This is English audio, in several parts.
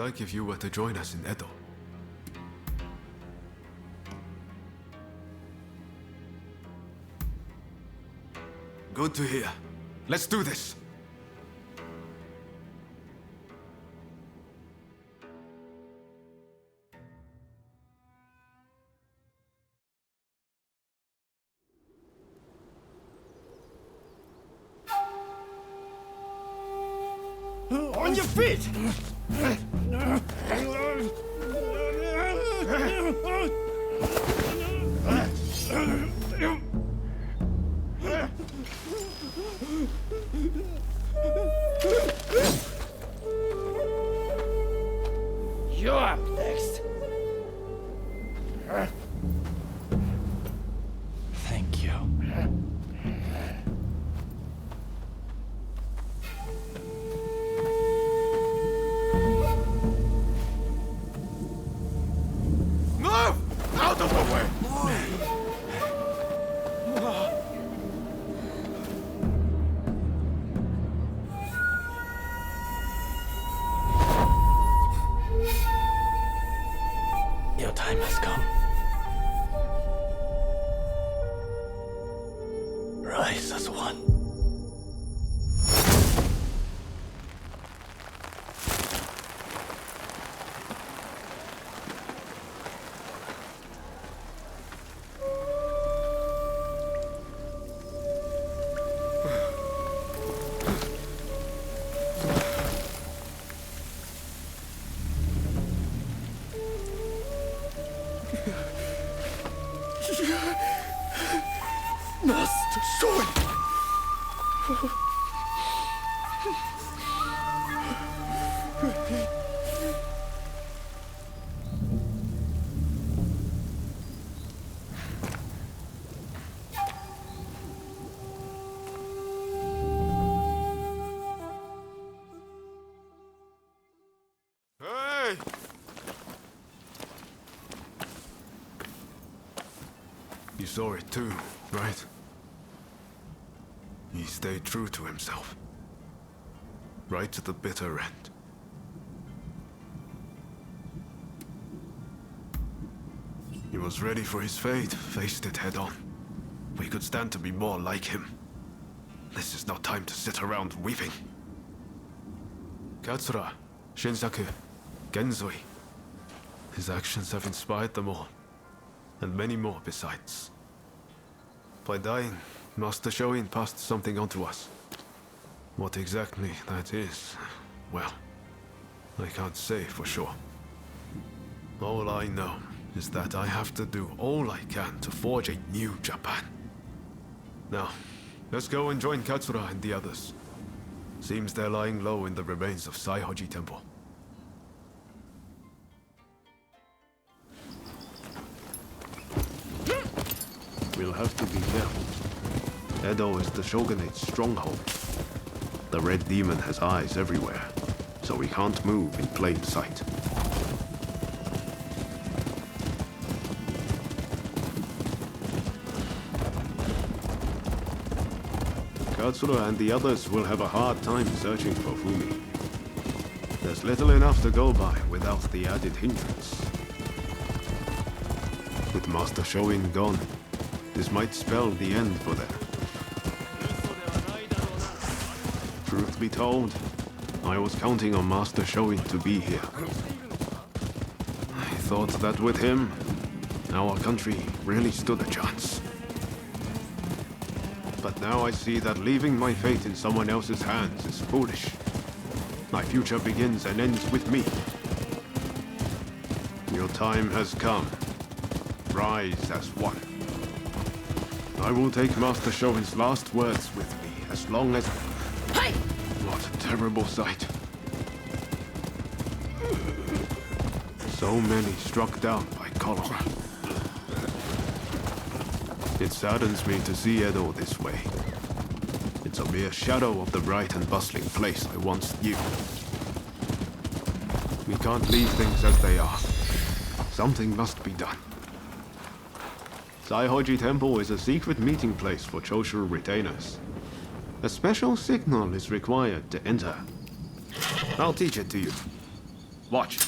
like if you were to join us in Edo? Good to hear. Let's do this! On your feet! You're up next. Thank you. Move! Out of the way! Your time has come. Rise as one. Master Sword! Hey! You saw it too, right? He stayed true to himself. Right to the bitter end. He was ready for his fate, faced it head on. We could stand to be more like him. This is not time to sit around weeping. Katsura, Shinsaku, Genzoi. His actions have inspired them all, and many more besides. By dying, Master Shoin passed something on to us. What exactly that is, well, I can't say for sure. All I know is that I have to do all I can to forge a new Japan. Now, let's go and join Katsura and the others. Seems they're lying low in the remains of Saihoji Temple. We'll have to be careful. Edo is the Shogunate's stronghold. The Red Demon has eyes everywhere, so we can't move in plain sight. Katsura and the others will have a hard time searching for Fumi. There's little enough to go by without the added hindrance. With Master Shoin gone, this might spell the end for them. Truth be told, I was counting on Master Shoin to be here. I thought that with him, our country really stood a chance. But now I see that leaving my fate in someone else's hands is foolish. My future begins and ends with me. Your time has come. Rise as one. I will take Master Shoin's last words with me as long as... Hey! What a terrible sight. So many struck down by cholera. It saddens me to see Edo this way. It's a mere shadow of the bright and bustling place I once knew. We can't leave things as they are. Something must be done. Saihoji Temple is a secret meeting place for Choshu retainers. A special signal is required to enter. I'll teach it to you. Watch.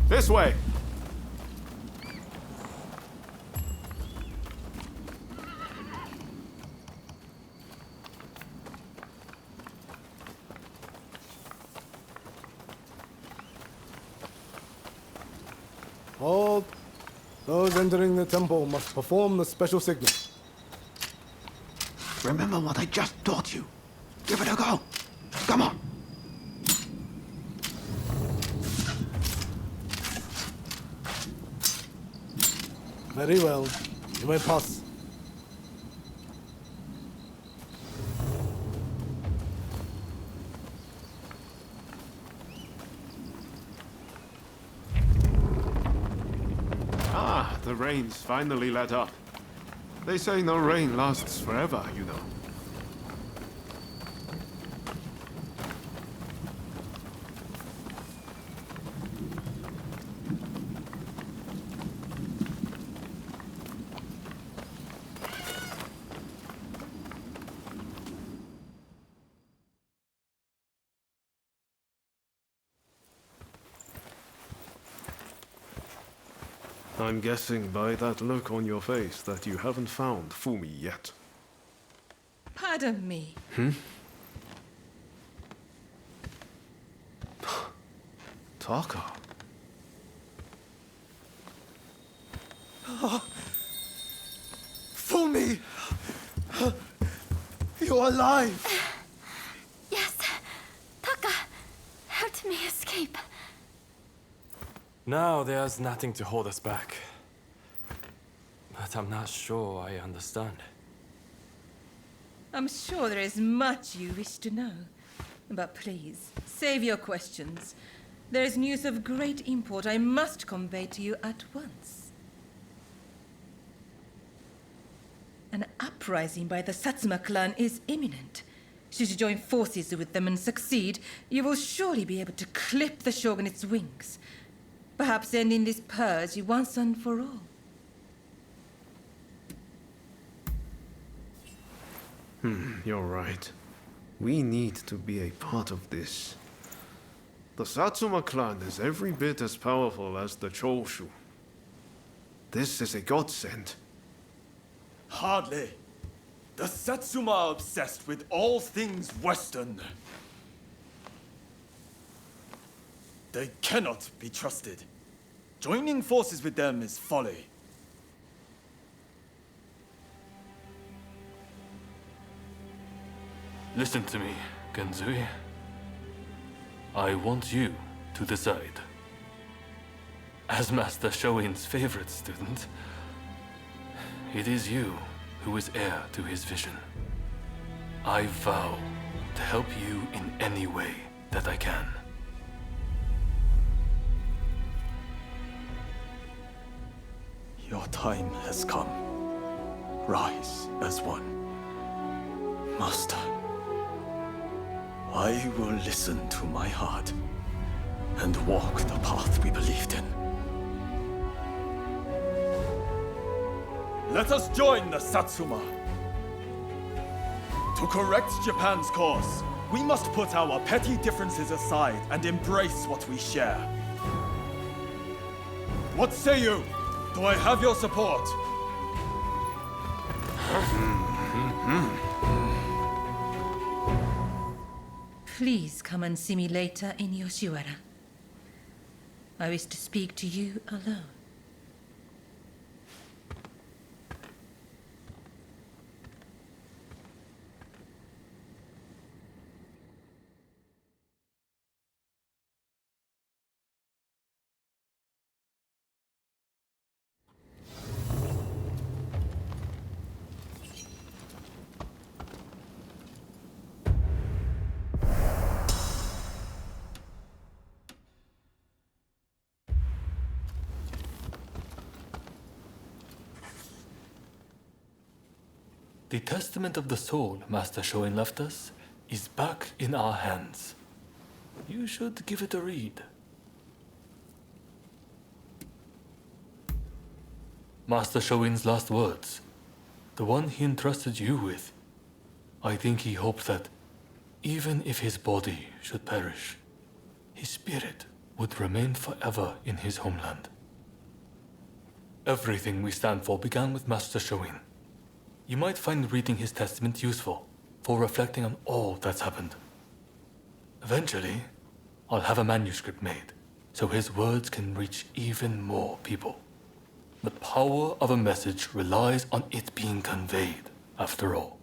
This way! Hold. Those entering the temple must perform the special signal. Remember what I just taught you. Give it a go. Come on. Very well. You may pass. Ah, the rain's finally let up. They say no rain lasts forever, you know. I'm guessing by that look on your face that you haven't found Fumi yet. Pardon me. Taka. Fumi! You're alive! Yes. Taka helped me escape. Now there's nothing to hold us back. But I'm not sure I understand. I'm sure there is much you wish to know. But please, save your questions. There is news of great import I must convey to you at once. An uprising by the Satsuma clan is imminent. Should you join forces with them and succeed, you will surely be able to clip the shogunate's wings. Perhaps ending this purge once and for all. You're right. We need to be a part of this. The Satsuma clan is every bit as powerful as the Choshu. This is a godsend. Hardly. The Satsuma are obsessed with all things Western. They cannot be trusted. Joining forces with them is folly. Listen to me, Genzui. I want you to decide. As Master Shoin's favorite student, it is you who is heir to his vision. I vow to help you in any way that I can. Your time has come. Rise as one. Master, I will listen to my heart and walk the path we believed in. Let us join the Satsuma. To correct Japan's course, we must put our petty differences aside and embrace what we share. What say you? Do I have your support? Please come and see me later in Yoshiwara. I wish to speak to you alone. The Testament of the Soul Master Shoin left us is back in our hands. You should give it a read. Master Shoin's last words, the one he entrusted you with. I think he hoped that even if his body should perish, his spirit would remain forever in his homeland. Everything we stand for began with Master Shoin. You might find reading his testament useful for reflecting on all that's happened. Eventually, I'll have a manuscript made so his words can reach even more people. The power of a message relies on it being conveyed, after all.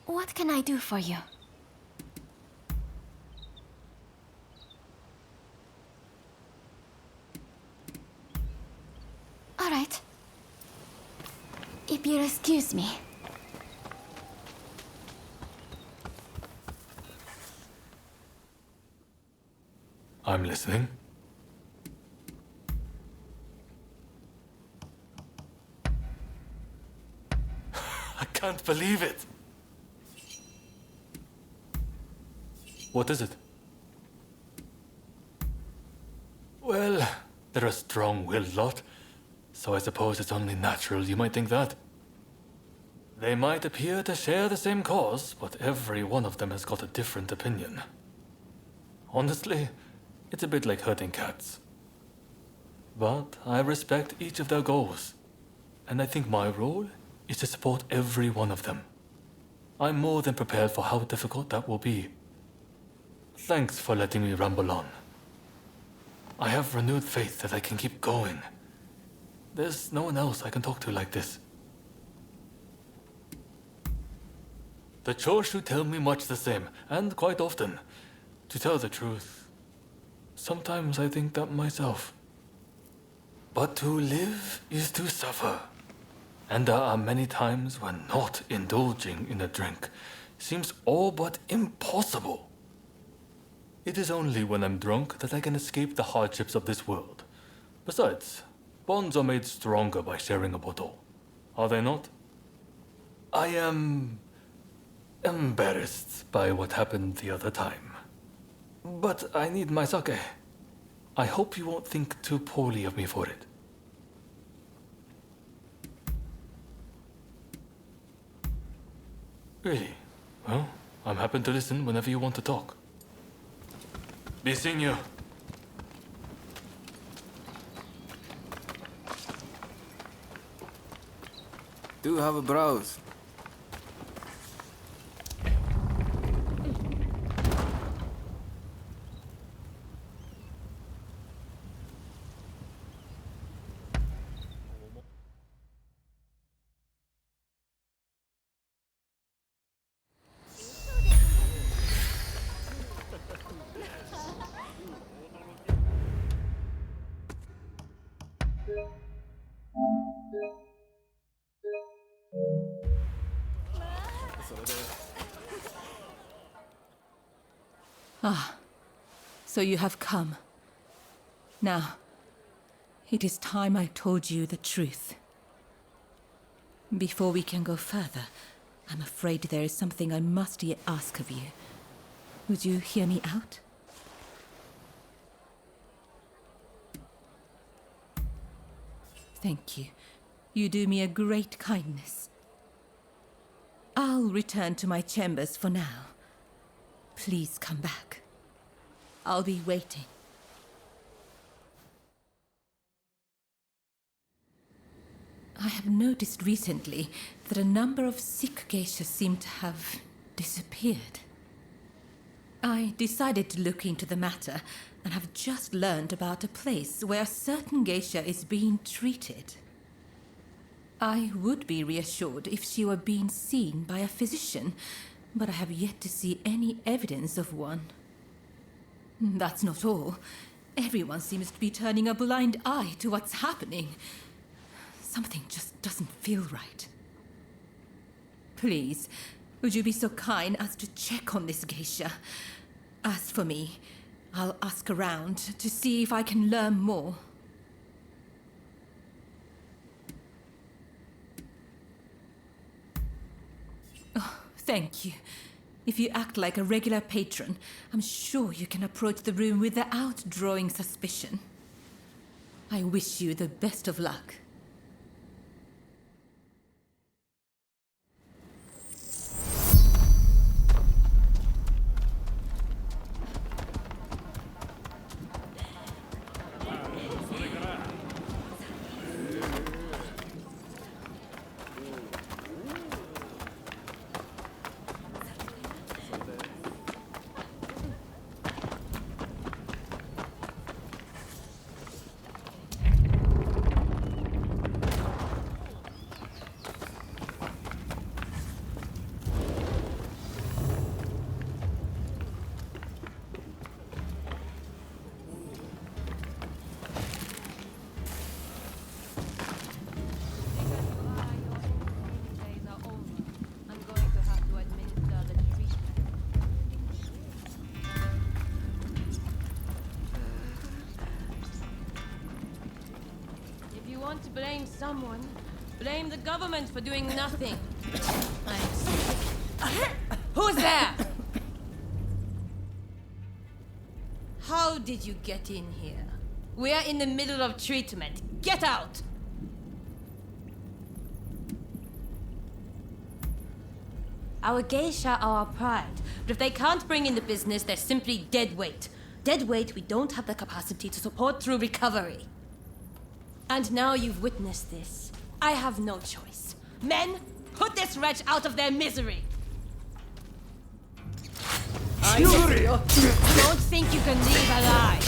What can I do for you? All right. If you'll excuse me. I'm listening. I can't believe it. What is it? Well, they're a strong-willed lot, so I suppose it's only natural you might think that. They might appear to share the same cause, but every one of them has got a different opinion. Honestly, it's a bit like herding cats. But I respect each of their goals, and I think my role is to support every one of them. I'm more than prepared for how difficult that will be. Thanks for letting me ramble on. I have renewed faith that I can keep going. There's no one else I can talk to like this. The Choshu tell me much the same, and quite often. To tell the truth, sometimes I think that myself. But to live is to suffer. And there are many times when not indulging in a drink seems all but impossible. It is only when I'm drunk that I can escape the hardships of this world. Besides, bonds are made stronger by sharing a bottle. Are they not? I am embarrassed by what happened the other time. But I need my sake. I hope you won't think too poorly of me for it. Really? Well, I'm happy to listen whenever you want to talk. Be seeing you. Do have a browse. So you have come. Now, it is time I told you the truth. Before we can go further, I'm afraid there is something I must yet ask of you. Would you hear me out? Thank you. You do me a great kindness. I'll return to my chambers for now. Please come back. I'll be waiting. I have noticed recently that a number of Sikh geishas seem to have disappeared. I decided to look into the matter and have just learned about a place where a certain geisha is being treated. I would be reassured if she were being seen by a physician, but I have yet to see any evidence of one. That's not all. Everyone seems to be turning a blind eye to what's happening. Something just doesn't feel right. Please, would you be so kind as to check on this geisha? As for me, I'll ask around to see if I can learn more. Oh, thank you. If you act like a regular patron, I'm sure you can approach the room without drawing suspicion. I wish you the best of luck. Want to blame someone, blame the government for doing nothing. I'm sick. Who's there? How did you get in here? We're in the middle of treatment. Get out! Our geisha are our pride, but if they can't bring in the business, they're simply dead weight. Dead weight we don't have the capacity to support through recovery. And now you've witnessed this. I have no choice. Men, put this wretch out of their misery! Don't think you can leave alive!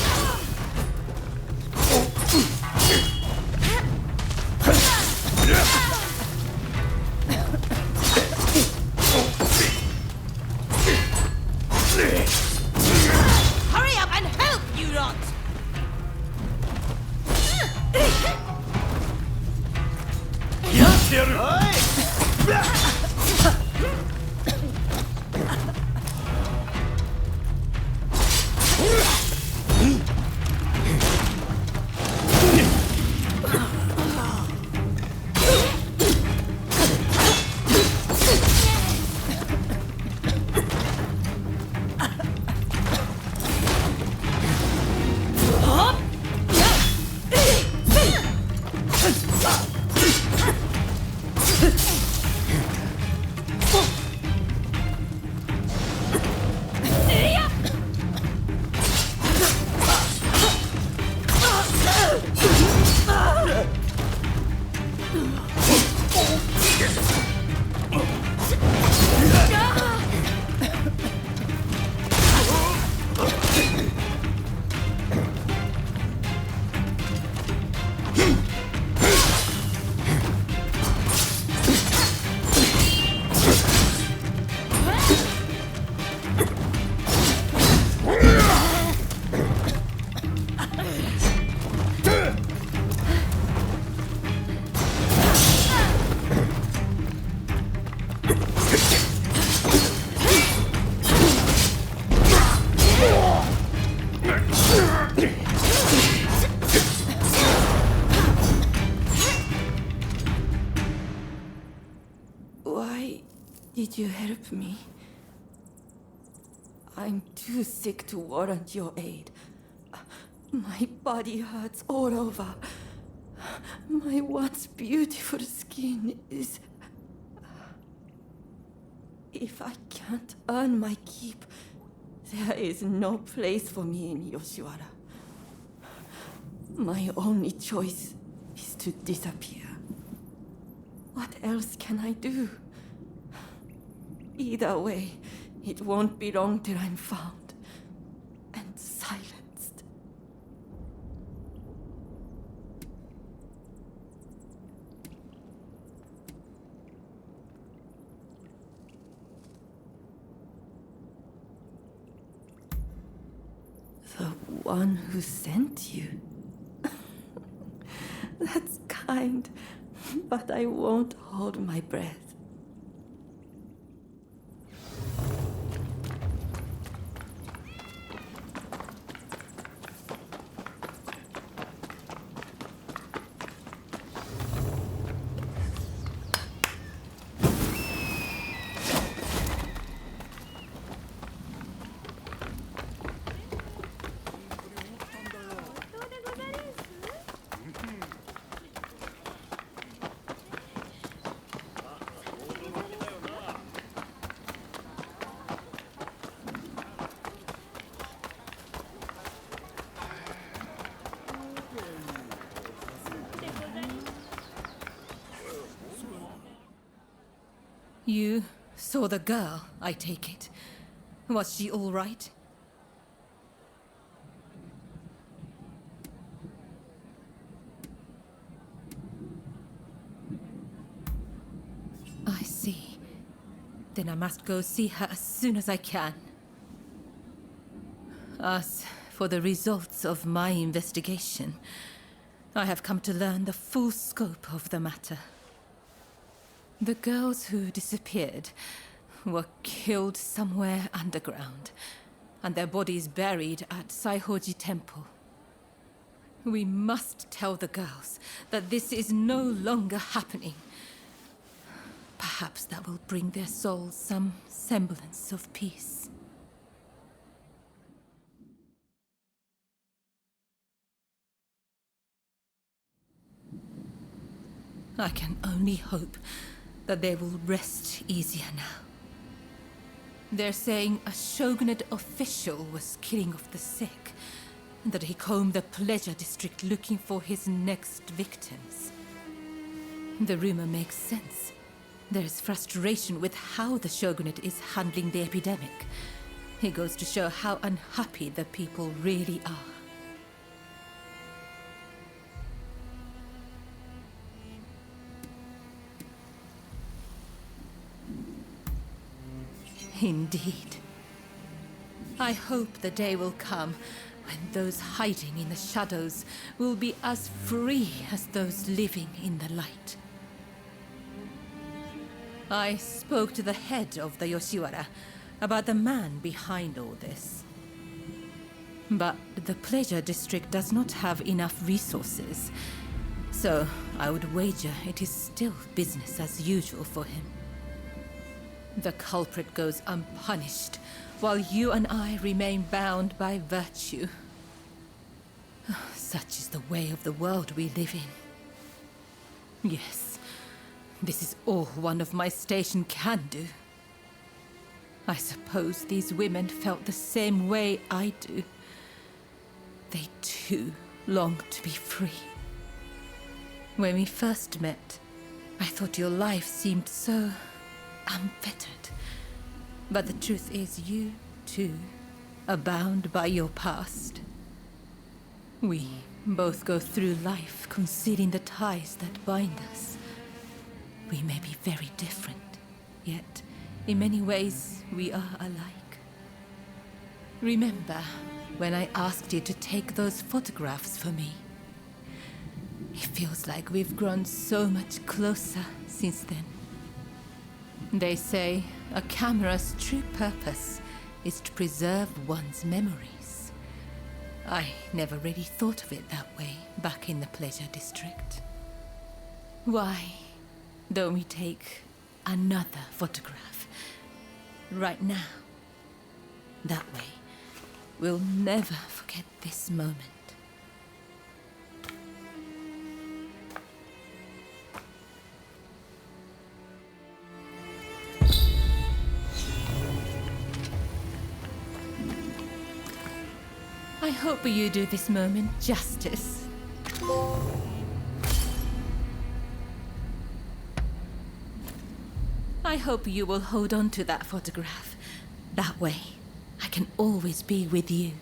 Hurry up and help, you lot! Did you help me? I'm too sick to warrant your aid. My body hurts all over. My once beautiful skin is... If I can't earn my keep, there is no place for me in Yoshiwara. My only choice is to disappear. What else can I do? Either way, it won't be long till I'm found. one who sent you. That's kind, but I won't hold my breath. You saw the girl, I take it. Was she all right? I see. Then I must go see her as soon as I can. As for the results of my investigation, I have come to learn the full scope of the matter. The girls who disappeared were killed somewhere underground, and their bodies buried at Saihoji Temple. We must tell the girls that this is no longer happening. Perhaps that will bring their souls some semblance of peace. I can only hope that they will rest easier now. They're saying a shogunate official was killing off the sick, and that he combed the pleasure district looking for his next victims. The rumor makes sense. There's frustration with how the shogunate is handling the epidemic. It goes to show how unhappy the people really are. Indeed. I hope the day will come when those hiding in the shadows will be as free as those living in the light. I spoke to the head of the Yoshiwara about the man behind all this. But the pleasure district does not have enough resources, so I would wager it is still business as usual for him. The culprit goes unpunished, while you and I remain bound by virtue. Such is the way of the world we live in. Yes, this is all one of my station can do. I suppose these women felt the same way I do. They too long to be free. When we first met, I thought your life seemed so unfettered. But the truth is, you, too, are bound by your past. We both go through life concealing the ties that bind us. We may be very different, yet in many ways we are alike. Remember when I asked you to take those photographs for me? It feels like we've grown so much closer since then. They say a camera's true purpose is to preserve one's memories. I never really thought of it that way back in the pleasure district. Why don't we take another photograph right now? That way, we'll never forget this moment. I hope you do this moment justice. I hope you will hold on to that photograph. That way, I can always be with you.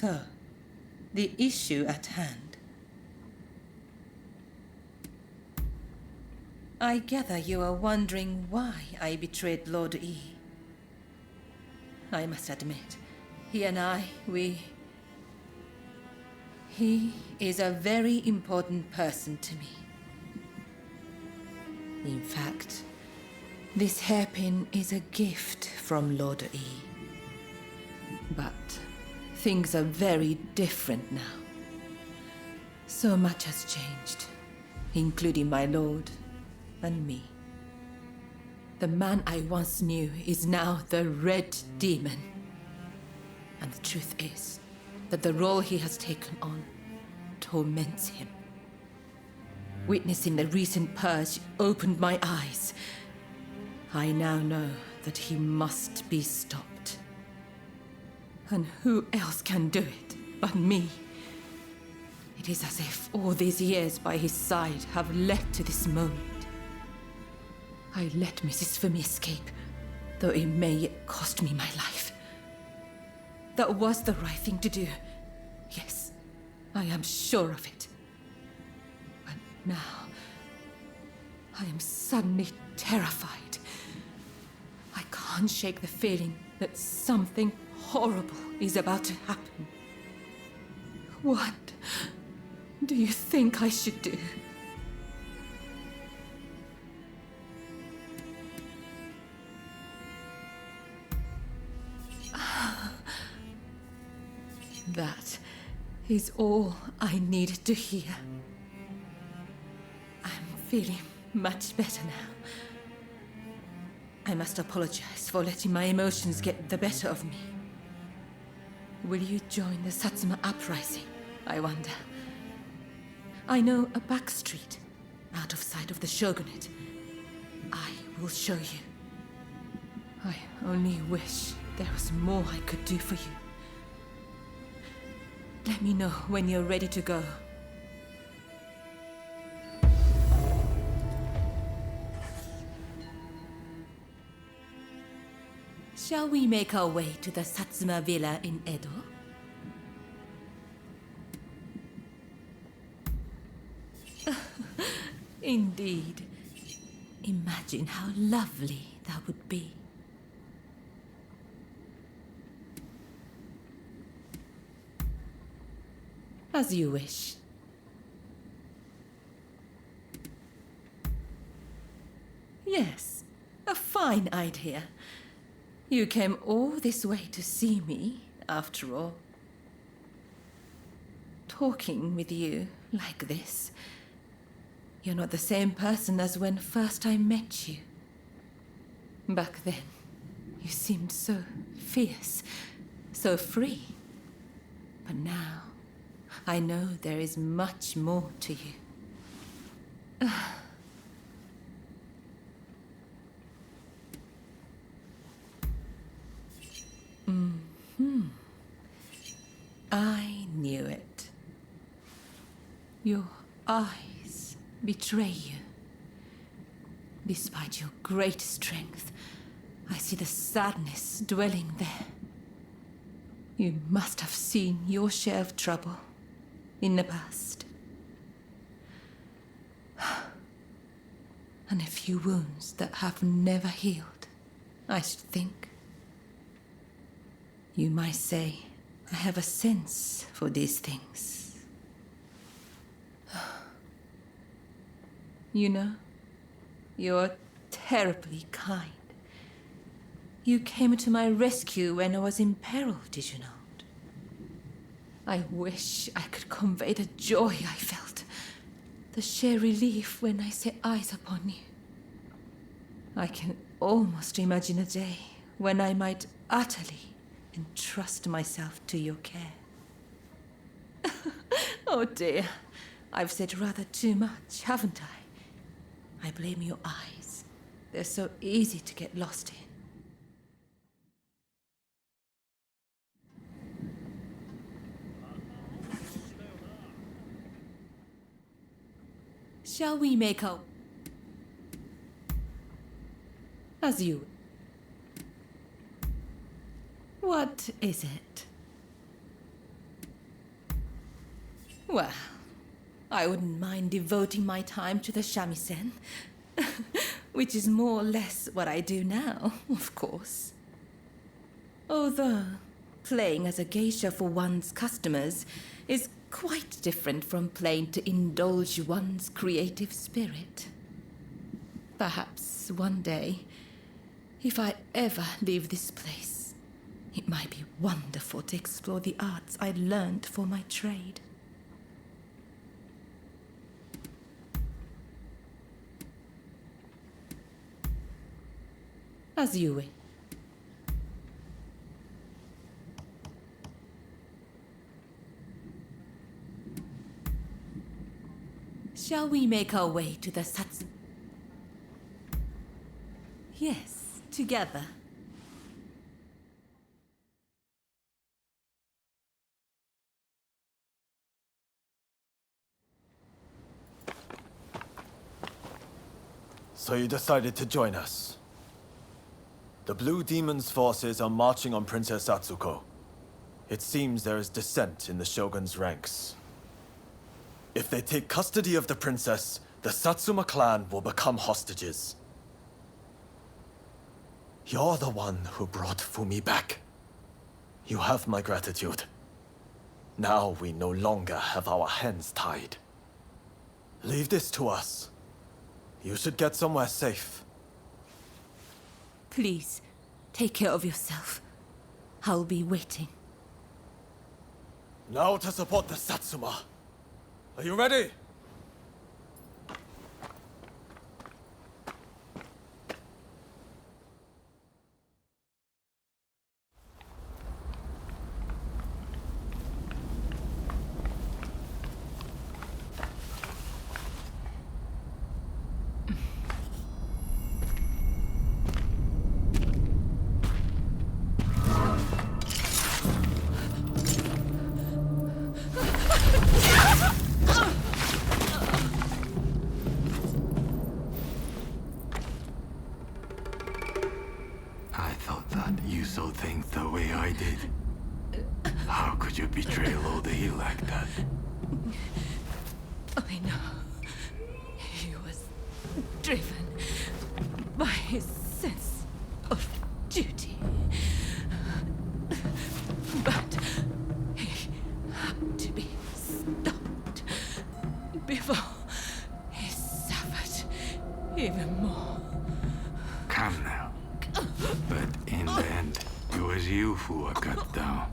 So, the issue at hand. I gather you are wondering why I betrayed Lord E. I must admit, he and I, He is a very important person to me. In fact, this hairpin is a gift from Lord E. But things are very different now. So much has changed, including my lord and me. The man I once knew is now the Red Demon. And the truth is that the role he has taken on torments him. Witnessing the recent purge opened my eyes. I now know that he must be stopped. And who else can do it but me? It is as if all these years by his side have led to this moment. I let Mrs. Fumi escape, though it may yet cost me my life. That was the right thing to do. Yes, I am sure of it. But now, I am suddenly terrified. I can't shake the feeling that something horrible is about to happen. What do you think I should do? That is all I needed to hear. I'm feeling much better now. I must apologize for letting my emotions get the better of me. Will you join the Satsuma uprising, I wonder? I know a back street, out of sight of the shogunate. I will show you. I only wish there was more I could do for you. Let me know when you're ready to go. Shall we make our way to the Satsuma villa in Edo? Indeed. Imagine how lovely that would be. As you wish. Yes, a fine idea. You came all this way to see me, after all. Talking with you like this, you're not the same person as when first I met you. Back then, you seemed so fierce, so free. But now, I know there is much more to you. I knew it. Your eyes betray you. Despite your great strength, I see the sadness dwelling there. You must have seen your share of trouble in the past. And a few wounds that have never healed, I should think. You might say I have a sense for these things. You know, you're terribly kind. You came to my rescue when I was in peril, did you not? I wish I could convey the joy I felt, the sheer relief when I set eyes upon you. I can almost imagine a day when I might utterly entrust myself to your care. Oh dear, I've said rather too much, haven't I? I blame your eyes. They're so easy to get lost in. Shall we make a... As you... What is it? Well, I wouldn't mind devoting my time to the shamisen, which is more or less what I do now, of course. Although, playing as a geisha for one's customers is quite different from playing to indulge one's creative spirit. Perhaps one day, if I ever leave this place, it might be wonderful to explore the arts I learned for my trade. As you wish. Shall we make our way to the Satsu? Yes, together. So you decided to join us. The Blue Demon's forces are marching on Princess Atsuko. It seems there is dissent in the Shogun's ranks. If they take custody of the princess, the Satsuma clan will become hostages. You're the one who brought Fumi back. You have my gratitude. Now we no longer have our hands tied. Leave this to us. You should get somewhere safe. Please, take care of yourself. I'll be waiting. Now to support the Satsuma. Are you ready? Things the way I did. How could you betray Lord E like that? I know. He was driven by his sense of duty. But he had to be stopped before he suffered even more. Come now. But in the end, it was you who were cut down.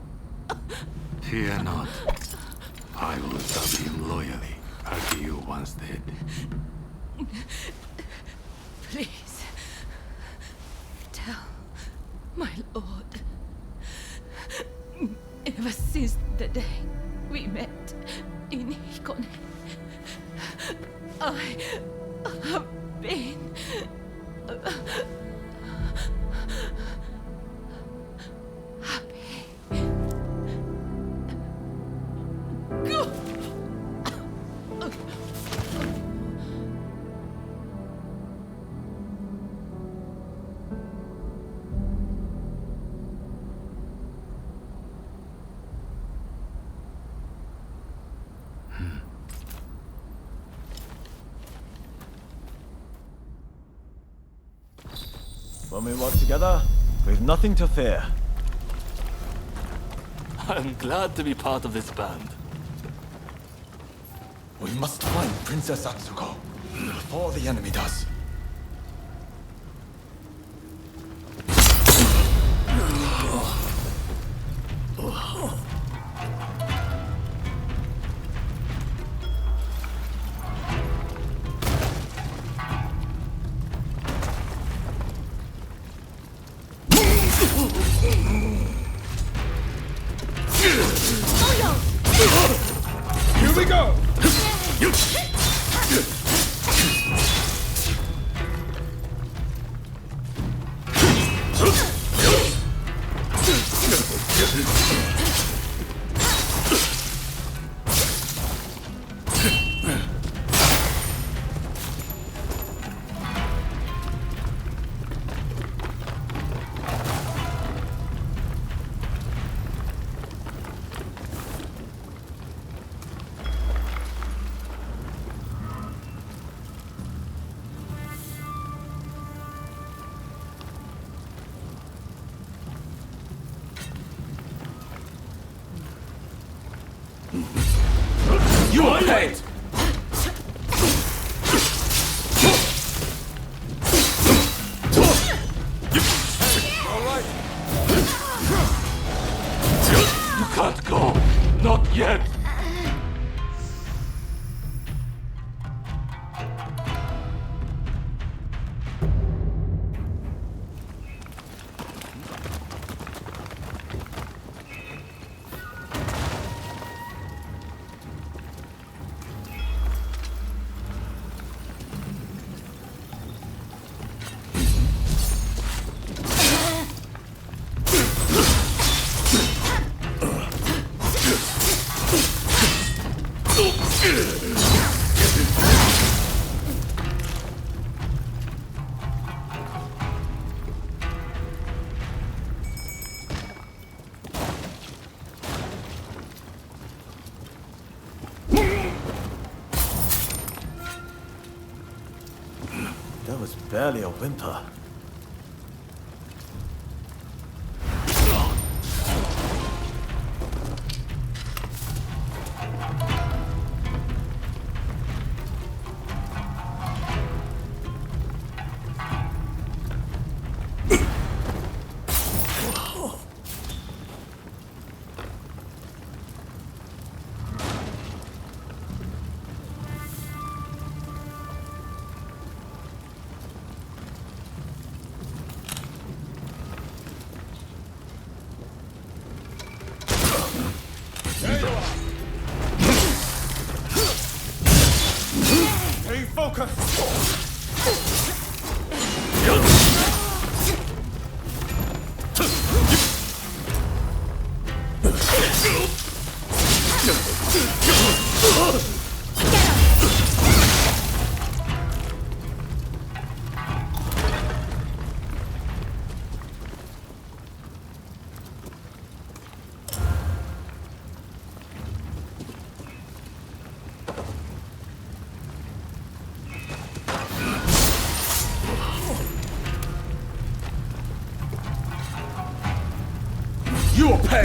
Fear not. I will serve him loyally, as you once did. Please, tell my lord. Ever since the day we met in Hikone, I have been... When we work together, we've nothing to fear. I'm glad to be part of this band. We must find Princess Atsuko before the enemy does. Here we go! You will pay! You can't go! Not yet! That was barely a whimper. Stay focused! You will pay!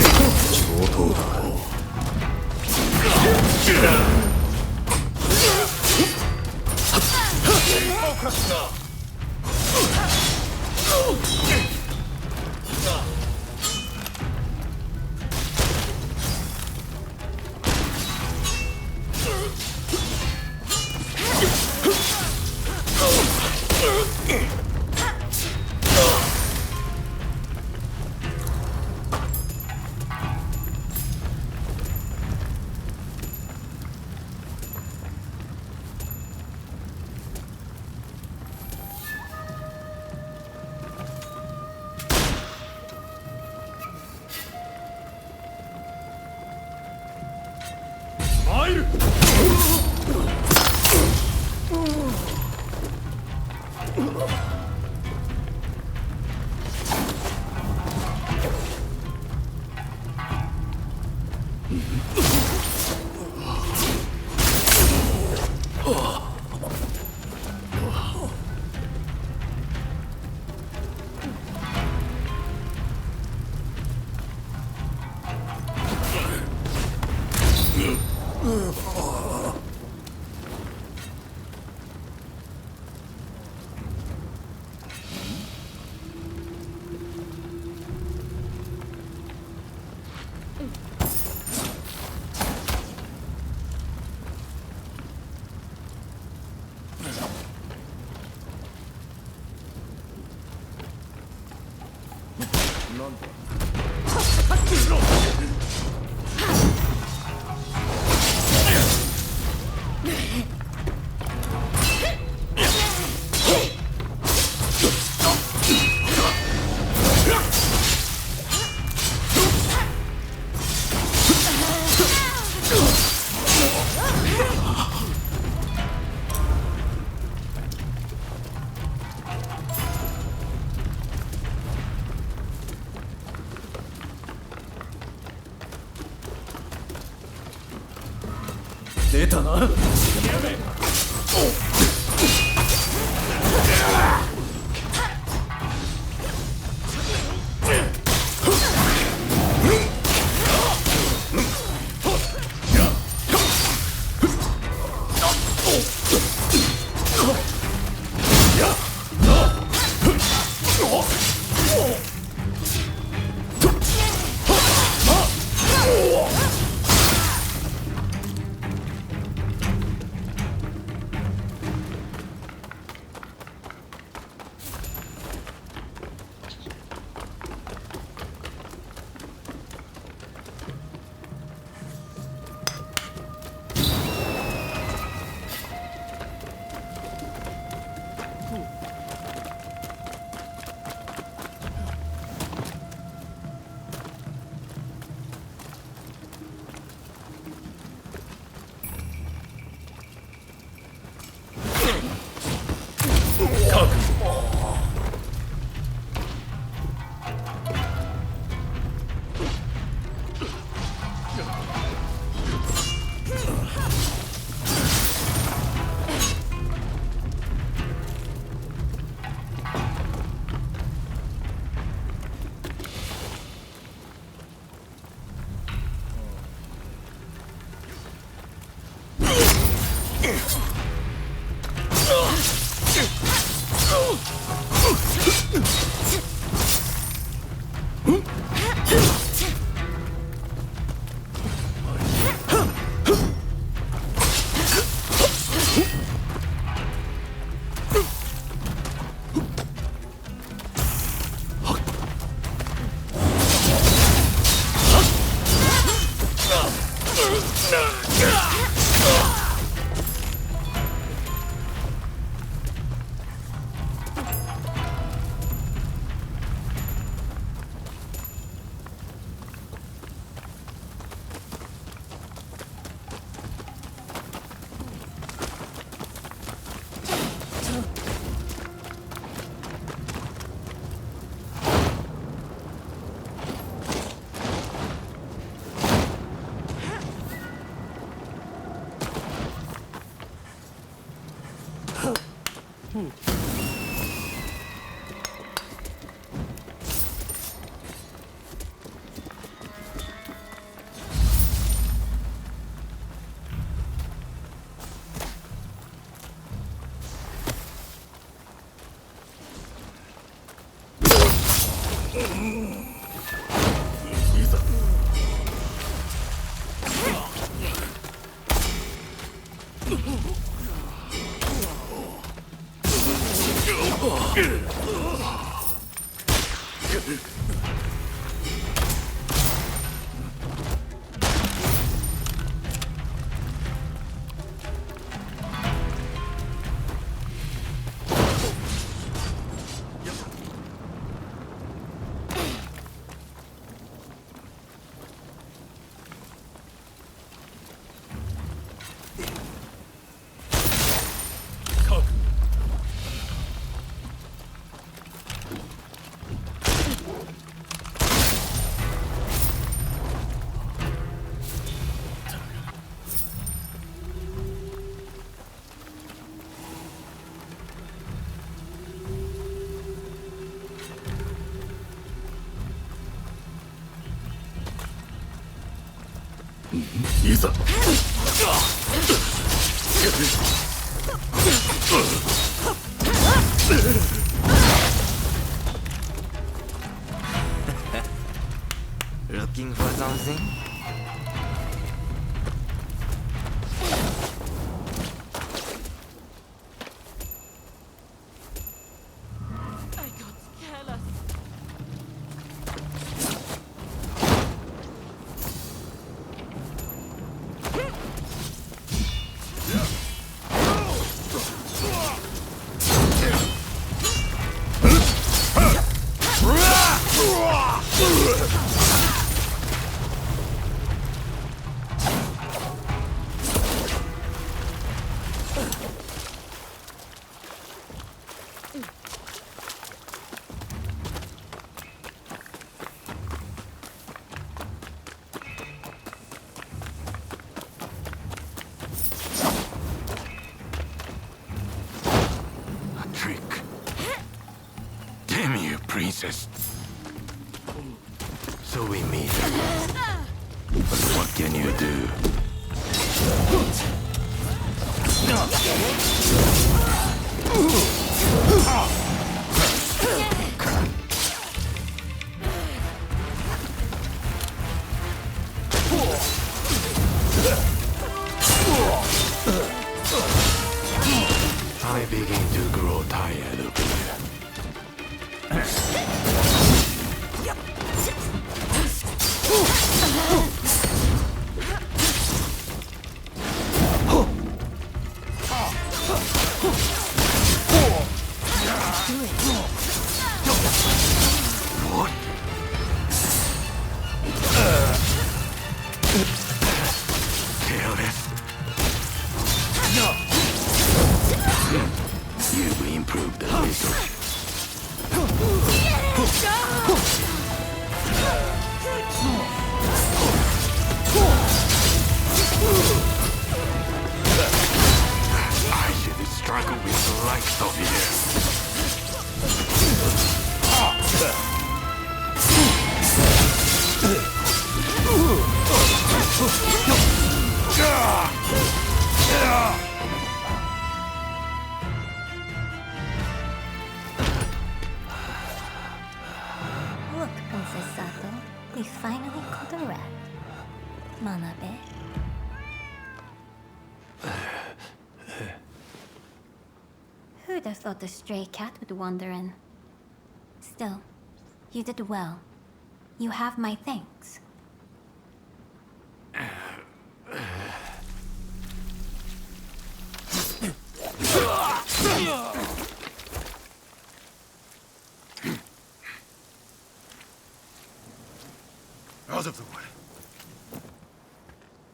Focus now! いざ。Looking for something? I got careless. A trick. Damn you, princess. So we meet. But what can you do? I begin to grow tired of you. What? Careless. You've improved a little. I should struggle with the likes of you. Look, Princess Sato, we finally caught a rat. Manabe. Who'd have thought a stray cat would wander in? Still, you did well. You have my thanks.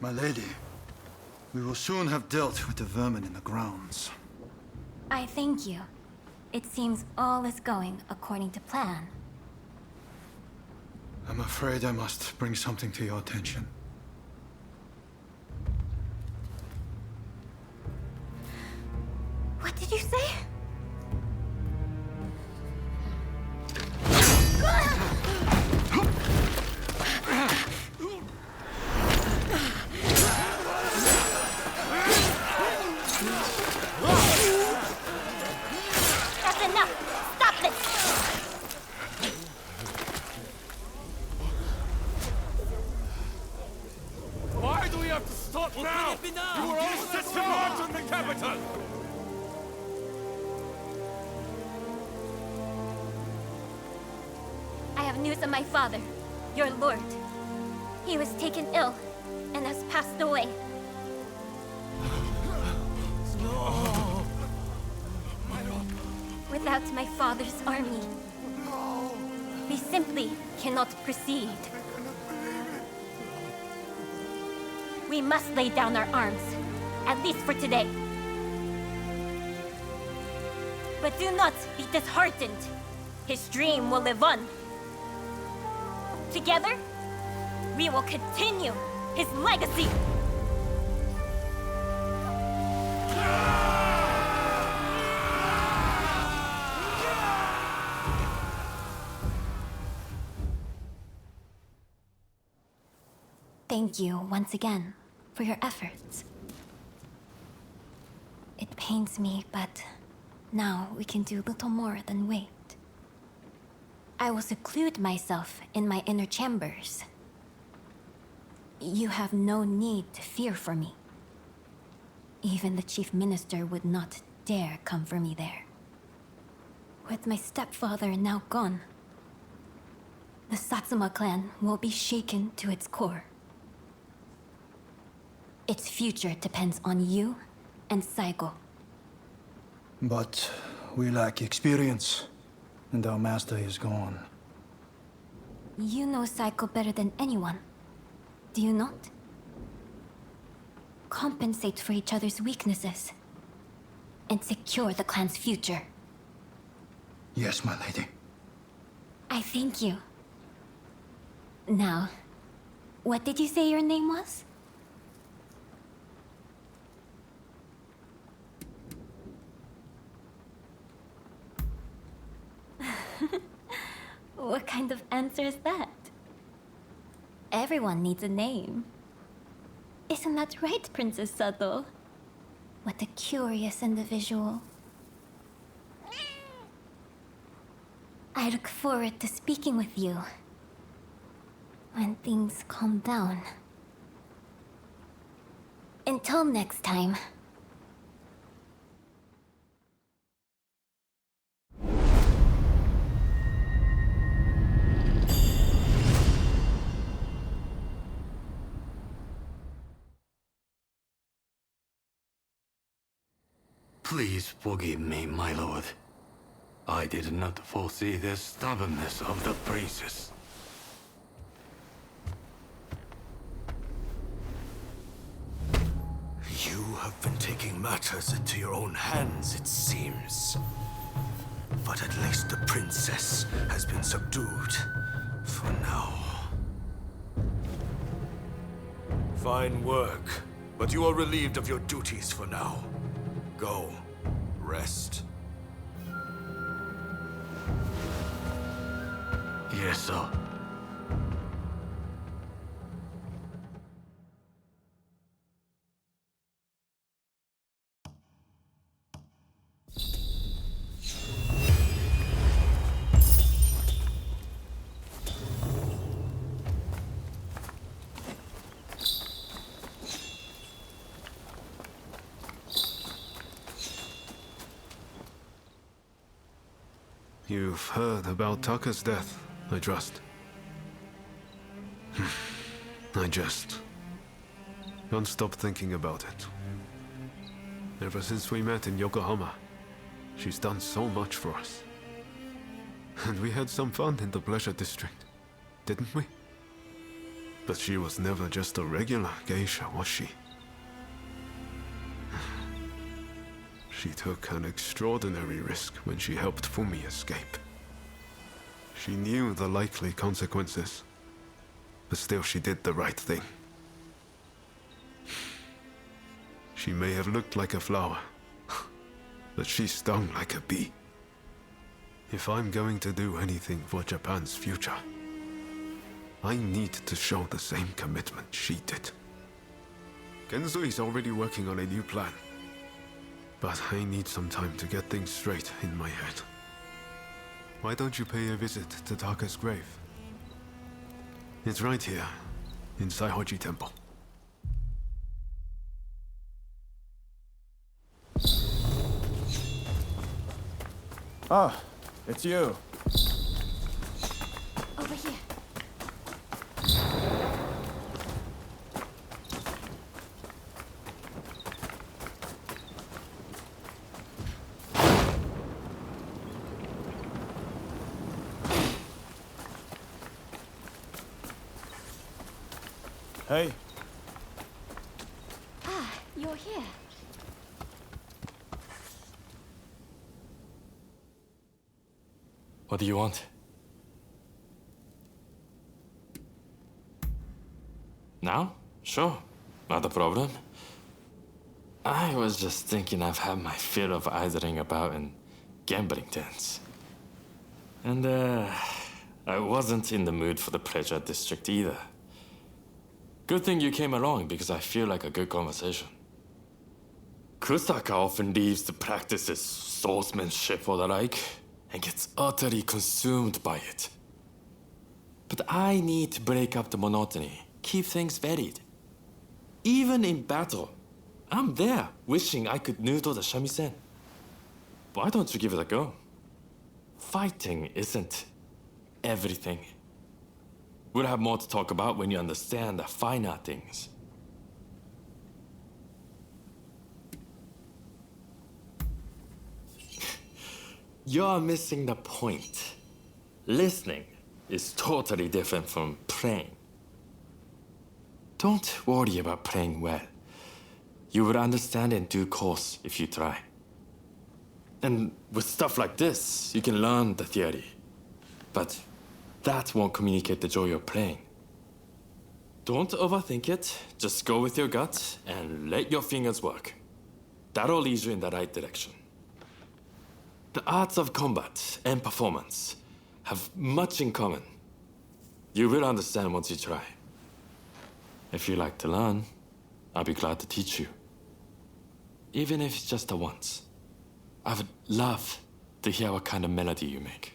My lady, we will soon have dealt with the vermin in the grounds. I thank you. It seems all is going according to plan. I'm afraid I must bring something to your attention. What did you say? That's enough! Stop this! Why do we have to stop now? You were all set to march on the capital! I have news of my father, your lord. He was taken ill and has passed away. Without my father's army, we simply cannot proceed. We must lay down our arms, at least for today. But do not be disheartened. His dream will live on. Together, we will continue his legacy. Thank you once again for your efforts. It pains me, but now we can do little more than wait. I will seclude myself in my inner chambers. You have no need to fear for me. Even the chief minister would not dare come for me there. With my stepfather now gone, the Satsuma clan will be shaken to its core. Its future depends on you and Saigo. But we lack experience, and our master is gone. You know Saigo better than anyone, do you not? Compensate for each other's weaknesses, and secure the clan's future. Yes, my lady. I thank you. Now, what did you say your name was? What kind of answer is that? Everyone needs a name. Isn't that right, Princess Sato? What a curious individual. I look forward to speaking with you when things calm down. Until next time. Please forgive me, my lord. I did not foresee the stubbornness of the princess. You have been taking matters into your own hands, it seems. But at least the princess has been subdued. For now. Fine work. But you are relieved of your duties for now. Go. Rest. Yes, sir. You've heard about Taka's death, I trust. I just can't stop thinking about it. Ever since we met in Yokohama, she's done so much for us. And we had some fun in the pleasure district, didn't we? But she was never just a regular geisha, was she? She took an extraordinary risk when she helped Fumi escape. She knew the likely consequences, but still she did the right thing. She may have looked like a flower, but she stung like a bee. If I'm going to do anything for Japan's future, I need to show the same commitment she did. Genzui's already working on a new plan, but I need some time to get things straight in my head. Why don't you pay a visit to Taka's grave? It's right here, in Saihoji Temple. Ah, it's you. Over here. Hey. Ah, you're here. What do you want? Now? Sure. Not a problem. I was just thinking I've had my fill of idling about in gambling dens. And, I wasn't in the mood for the pleasure district either. Good thing you came along because I feel like a good conversation. Kusaka often leaves the practices swordsmanship or the like, and gets utterly consumed by it. But I need to break up the monotony, keep things varied. Even in battle, I'm there wishing I could noodle the shamisen. Why don't you give it a go? Fighting isn't everything. We'll have more to talk about when you understand the finer things. You're missing the point. Listening is totally different from playing. Don't worry about playing well. You will understand in due course if you try. And with stuff like this, you can learn the theory. But that won't communicate the joy of playing. Don't overthink it. Just go with your gut and let your fingers work. That'll lead you in the right direction. The arts of combat and performance have much in common. You will understand once you try. If you like to learn, I'll be glad to teach you. Even if it's just a once. I would love to hear what kind of melody you make.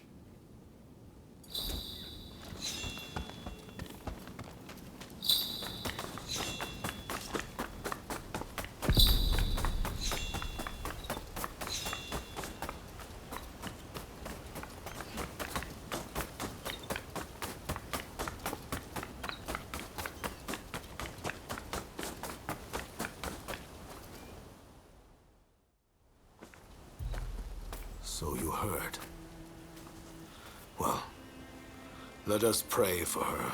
So you heard. Well, let us pray for her.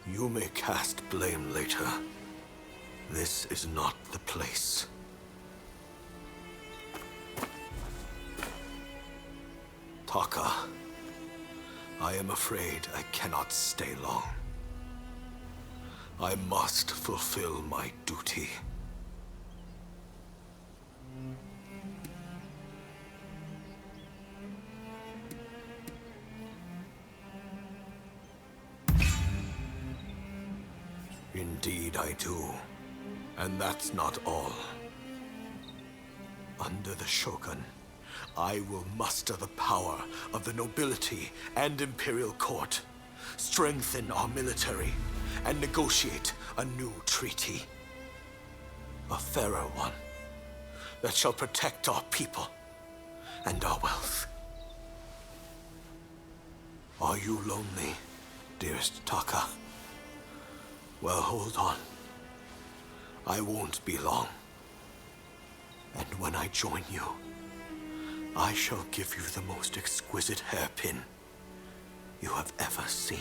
You may cast blame later. This is not the place. Taka, I am afraid I cannot stay long. I must fulfill my duty. Indeed I do. And that's not all. Under the Shogun, I will muster the power of the nobility and imperial court, strengthen our military, and negotiate a new treaty. A fairer one that shall protect our people and our wealth. Are you lonely, dearest Taka? Well, hold on. I won't be long. And when I join you, I shall give you the most exquisite hairpin you have ever seen.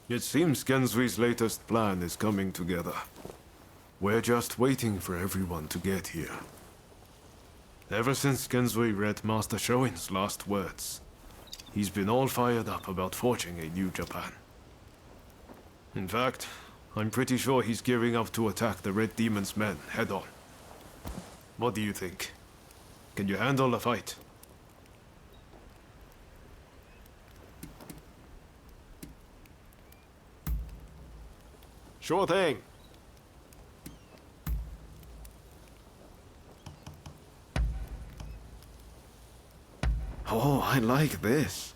It seems Genzui's latest plan is coming together. We're just waiting for everyone to get here. Ever since Genzui read Master Shoin's last words, he's been all fired up about forging a new Japan. In fact, I'm pretty sure he's gearing up to attack the Red Demon's men head-on. What do you think? Can you handle a fight? Sure thing. Oh, I like this.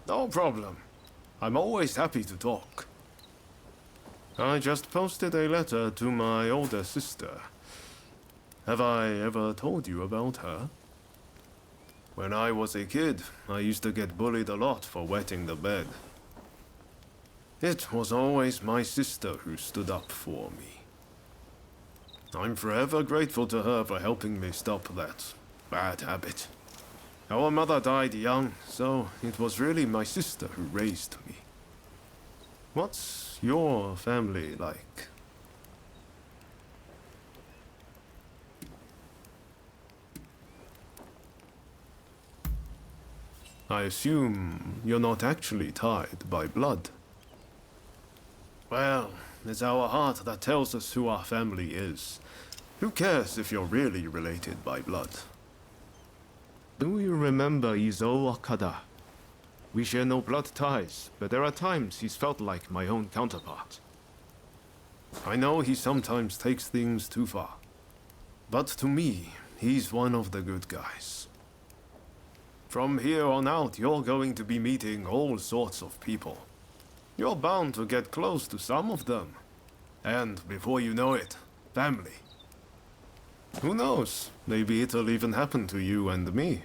No problem. I'm always happy to talk. I just posted a letter to my older sister. Have I ever told you about her? When I was a kid, I used to get bullied a lot for wetting the bed. It was always my sister who stood up for me. I'm forever grateful to her for helping me stop that bad habit. Our mother died young, so it was really my sister who raised me. What's your family like? I assume you're not actually tied by blood. Well, it's our heart that tells us who our family is. Who cares if you're really related by blood? Do you remember Izo Okada? We share no blood ties, but there are times he's felt like my own counterpart. I know he sometimes takes things too far, but to me, he's one of the good guys. From here on out, you're going to be meeting all sorts of people. You're bound to get close to some of them. And before you know it, family. Who knows? Maybe it'll even happen to you and me.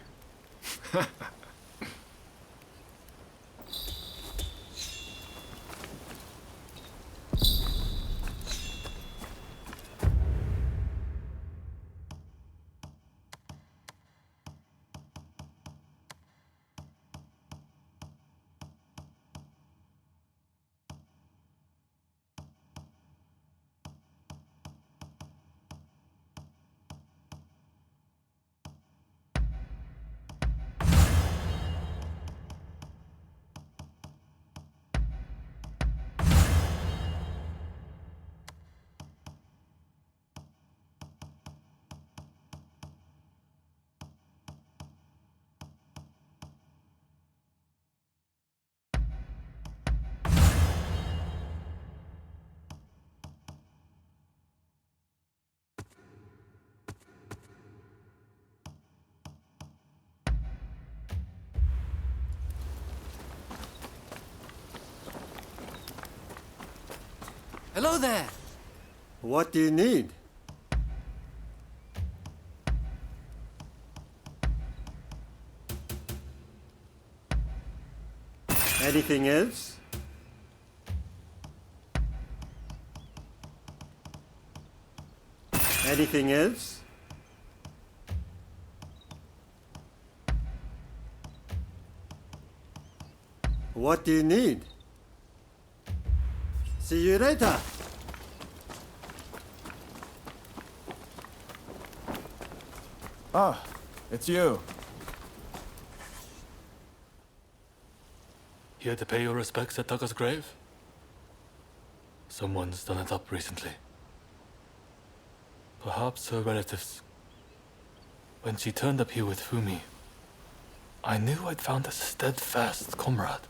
Hello there! What do you need? Anything else? Anything else? What do you need? See you later. Ah, it's you. Here to pay your respects at Taka's grave? Someone's done it up recently. Perhaps her relatives. When she turned up here with Fumi, I knew I'd found a steadfast comrade.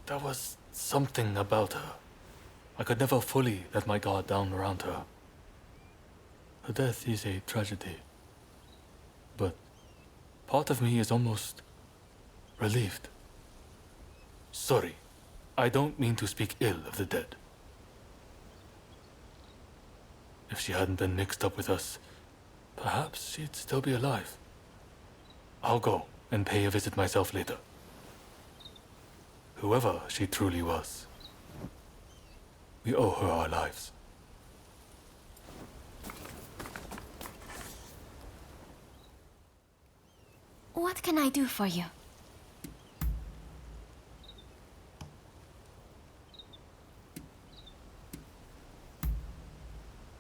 There was something about her. I could never fully let my guard down around her. Her death is a tragedy. But part of me is almost relieved. Sorry, I don't mean to speak ill of the dead. If she hadn't been mixed up with us, perhaps she'd still be alive. I'll go and pay a visit myself later. Whoever she truly was, we owe her our lives. What can I do for you?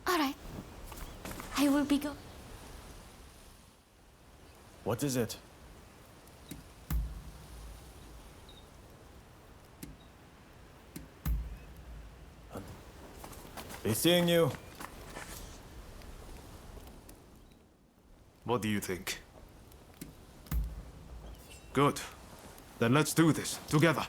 All right. I will be go. What is it? Be seeing you. What do you think? Good. Then let's do this, together.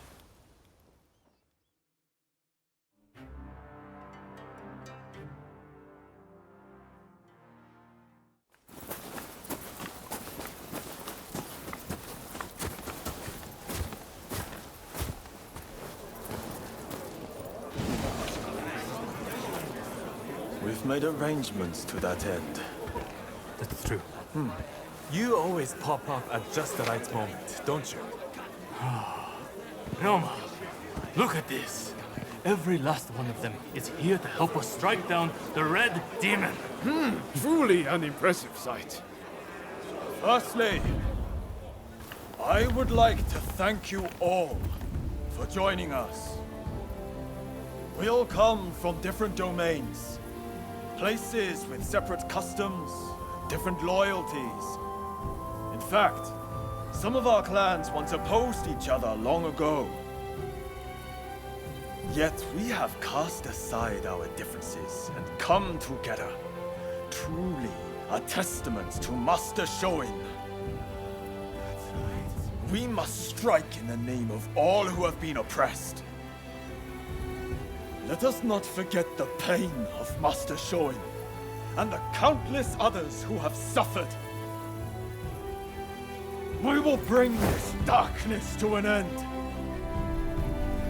We've made arrangements to that end. That's true. You always pop up at just the right moment, don't you? Roma, look at this. Every last one of them is here to help us strike down the Red Demon. Truly an impressive sight. Firstly, I would like to thank you all for joining us. We all come from different domains, places with separate customs, different loyalties. In fact, some of our clans once opposed each other long ago. Yet we have cast aside our differences and come together. Truly a testament to Master Shoin. We must strike in the name of all who have been oppressed. Let us not forget the pain of Master Shoin and the countless others who have suffered. We will bring this darkness to an end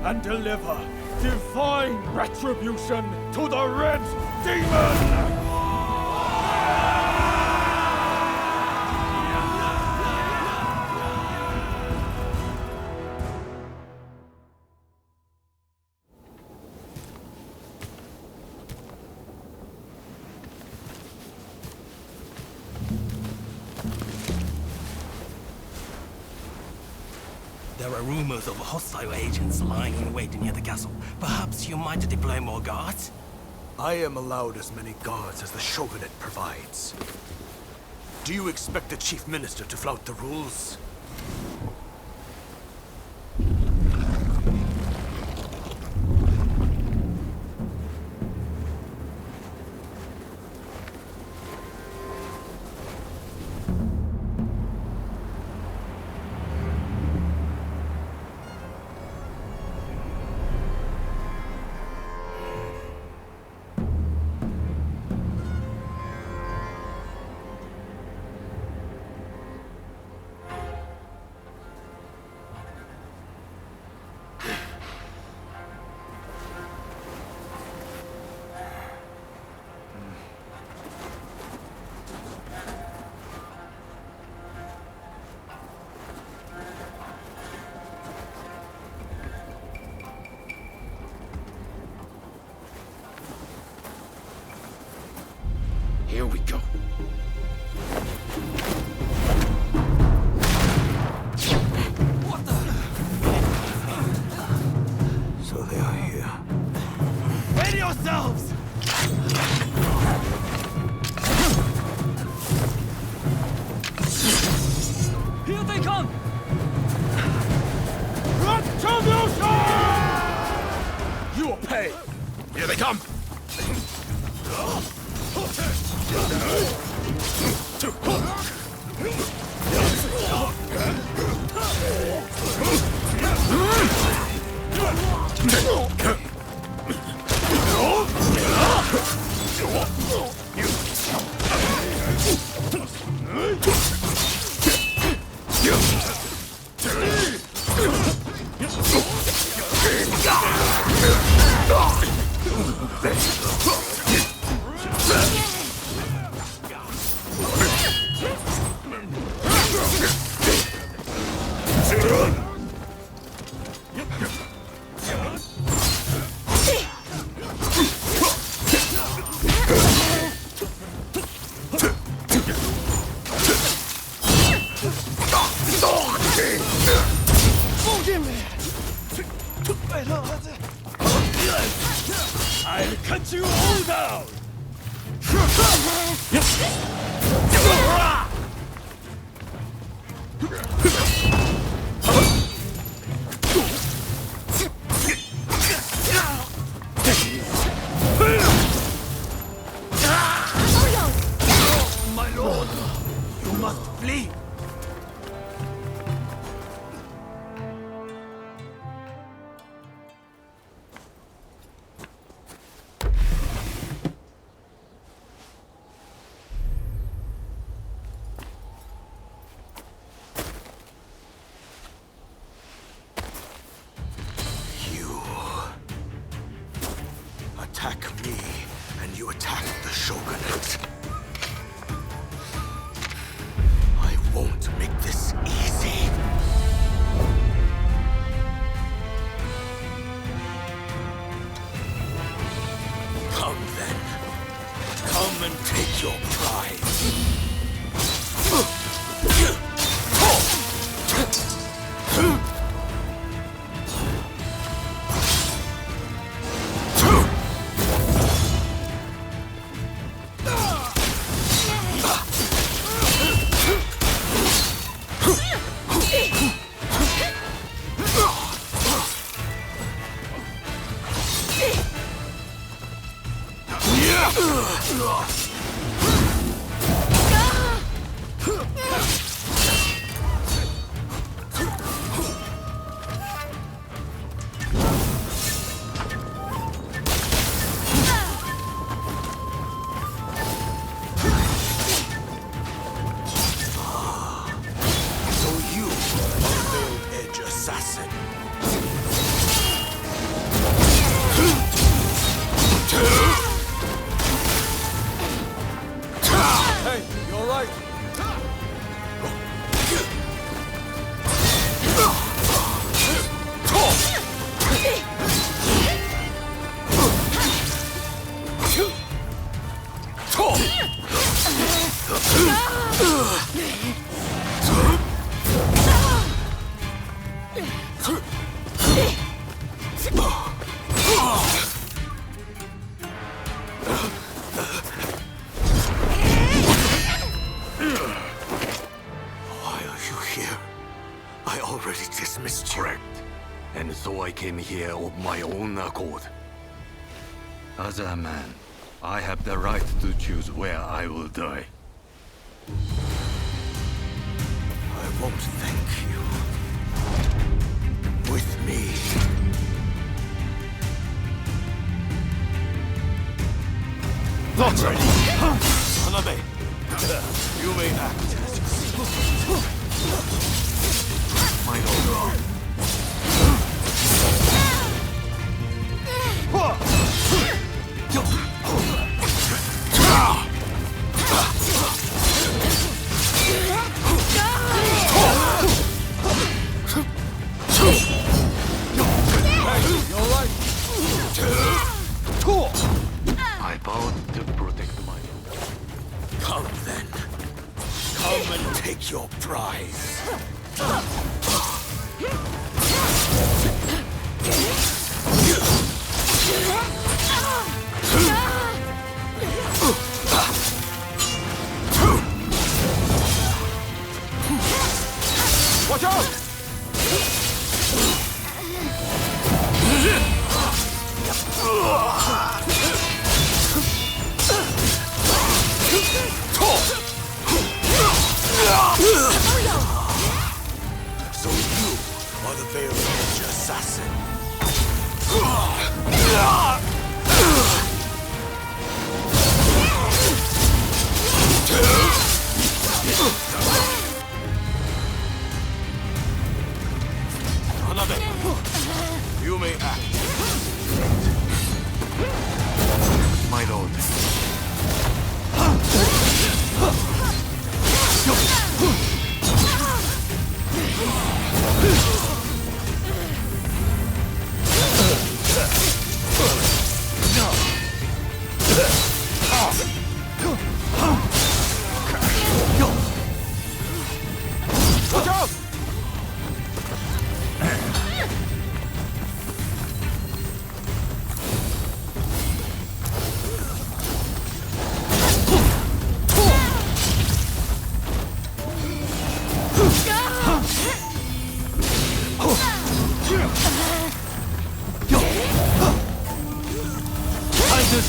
and deliver divine retribution to the Red Demon! There are rumors of hostile agents lying in wait near the castle. Perhaps you might deploy more guards? I am allowed as many guards as the Shogunate provides. Do you expect the Chief Minister to flout the rules? Here we go. What the? So they are here. Ready yourselves! Here they come! Retribution! You will pay! Here they come! I'll cut you all down! My lord, you must flee. Attack me, and you attack the Shogunate. I won't make this easy. Come then. Come and take your prize. Assassin. Hey, you alright? I already dismissed you. Correct. And so I came here of my own accord. As a man, I have the right to choose where I will die. I won't thank you. With me. Not ready! Hanabe, you may act as you see. My lord. I vowed to protect my lord. Come then. Come and take your prize. Watch out! So you are the Veiled Edge assassin. Hanabe, you may act. My lord.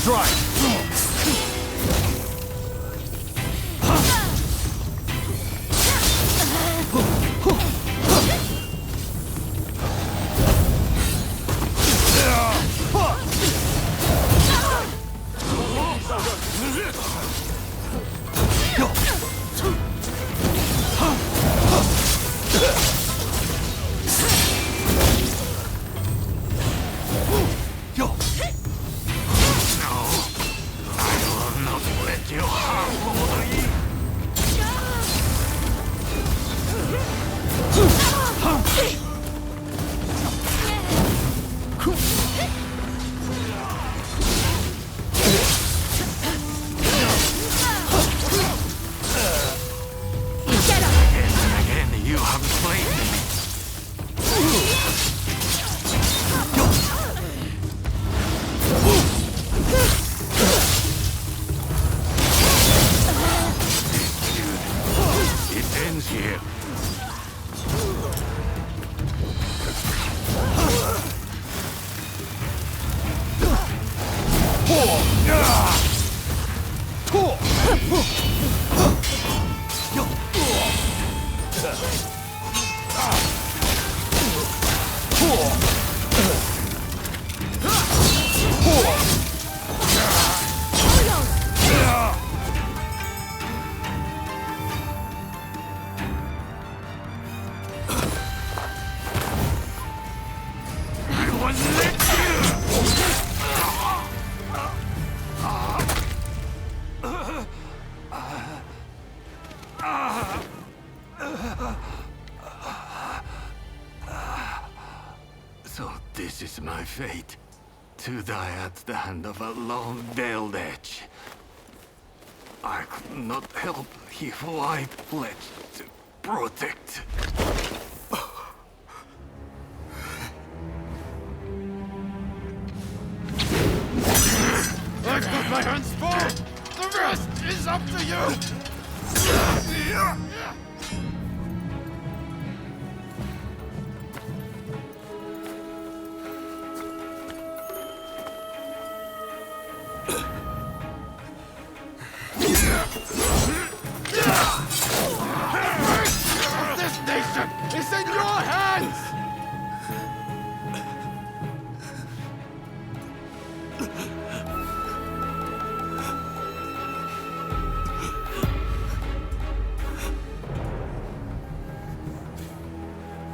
strike! So this is my fate. To die at the hand of a lone veiled edge. I could not help who I pledged to protect. I've got my hands full! The rest is up to you! This nation is in your hands!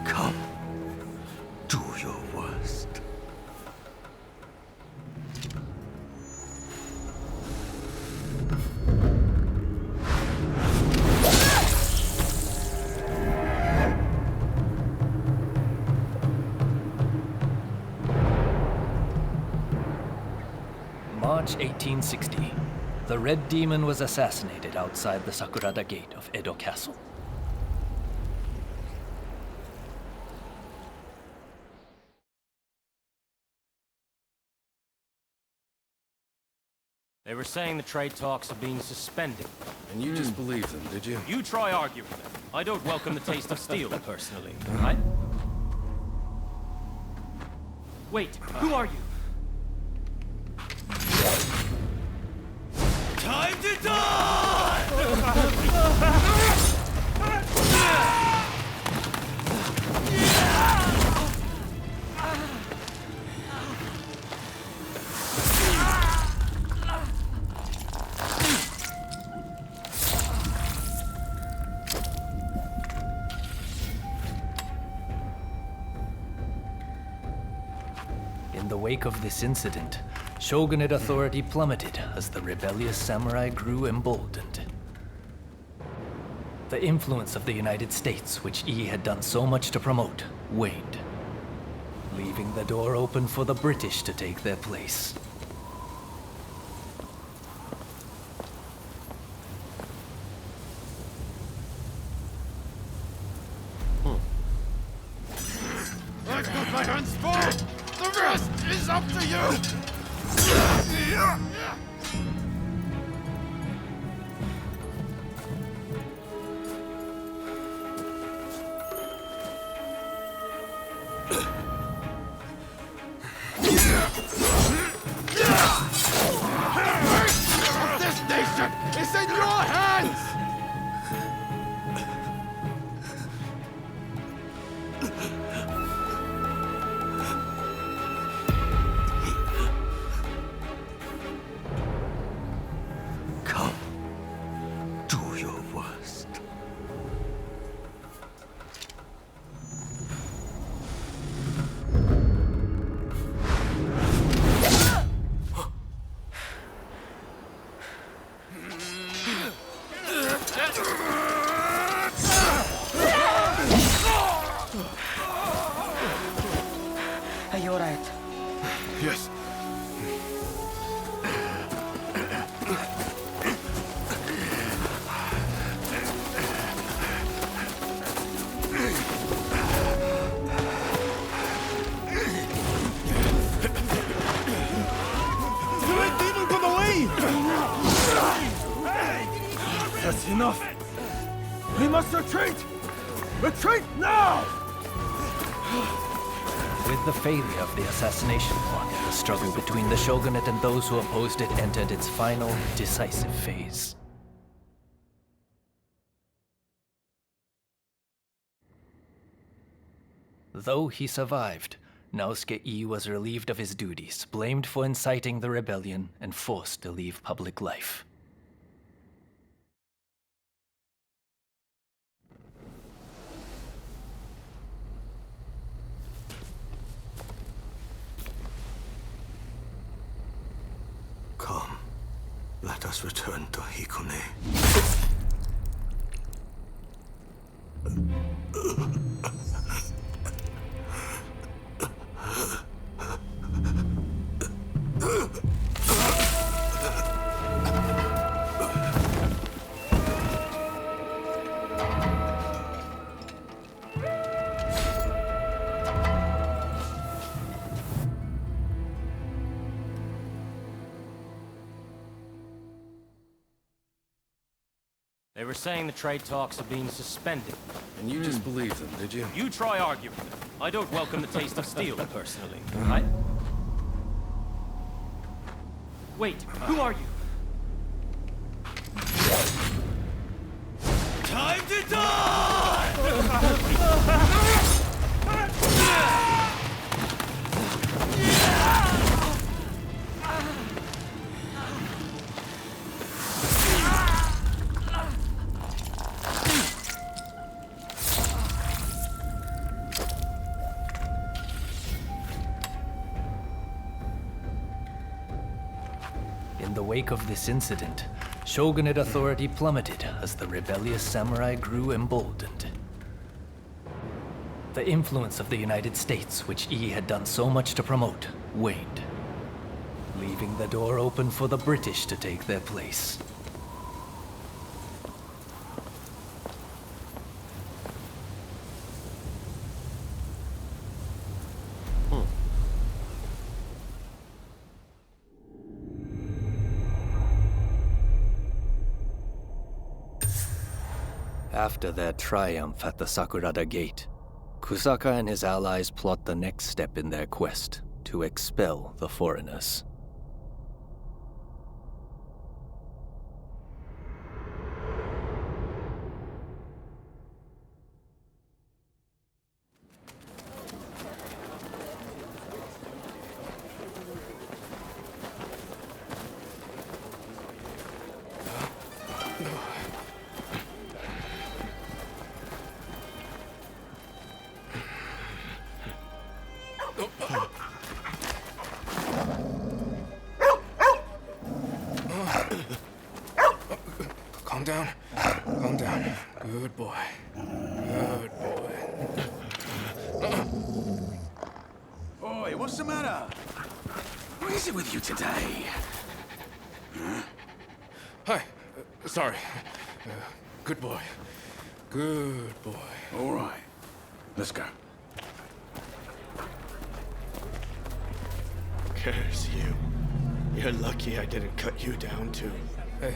Come, do your worst. March 1860. The Red Demon was assassinated outside the Sakurada Gate of Edo Castle. They were saying the trade talks are being suspended. And you just believed them, did you? You try arguing them. I don't welcome the taste of steel, personally. Wait, who are you? Time to die! In the wake of this incident, shogunate authority plummeted as the rebellious samurai grew emboldened. The influence of the United States, which Yi had done so much to promote, waned, leaving the door open for the British to take their place. I've got my hands full! The rest is up to you! is in your hands! Come. Do your worst. Are you alright? Yes. Demons on the way! That's enough. We must retreat! Retreat now! With the failure of the assassination plot, the struggle between the shogunate and those who opposed it entered its final, decisive phase. Though he survived, Naosuke Ii was relieved of his duties, blamed for inciting the rebellion, and forced to leave public life. Come, let us return to Hikone. They were saying the trade talks have been suspended. And you just believed them, did you? You try arguing them. I don't welcome the taste of steel, personally. Wait, who are you? Time to die! In the wake of this incident, shogunate authority plummeted as the rebellious samurai grew emboldened. The influence of the United States, which Ii had done so much to promote, waned, leaving the door open for the British to take their place. After their triumph at the Sakurada Gate, Kusaka and his allies plot the next step in their quest to expel the foreigners. Calm down. Calm down. Good boy. Good boy. Oi, what's the matter? What is it with you today? Hi. Sorry. Good boy. Good boy. All right. Let's go. Curse you. You're lucky I didn't cut you down too. Hey,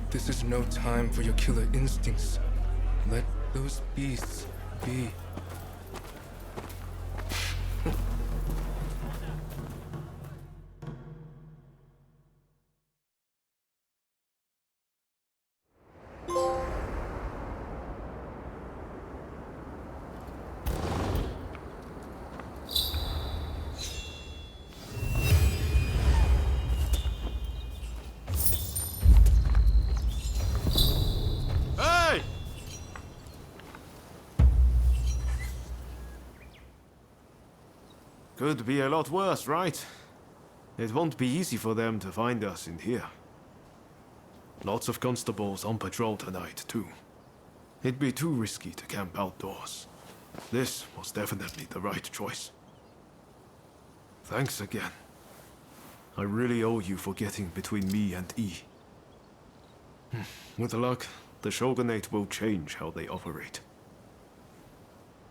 this is no time for your killer instincts. Let those beasts be. Could be a lot worse, right? It won't be easy for them to find us in here. Lots of constables on patrol tonight, too. It'd be too risky to camp outdoors. This was definitely the right choice. Thanks again. I really owe you for getting between me and E. With luck, the Shogunate will change how they operate.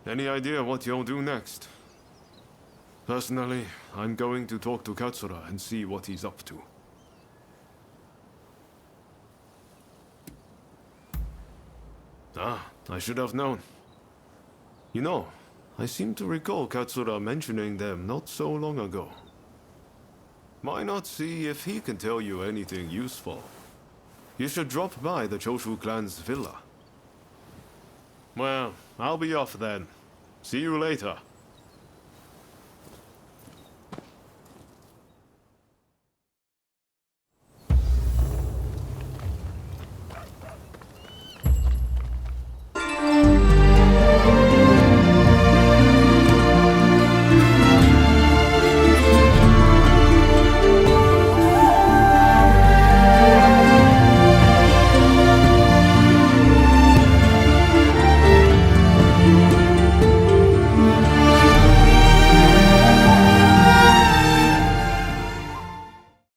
Any idea what you'll do next? Personally, I'm going to talk to Katsura and see what he's up to. Ah, I should have known. You know, I seem to recall Katsura mentioning them not so long ago. Why not see if he can tell you anything useful? You should drop by the Choshu clan's villa. Well, I'll be off then. See you later.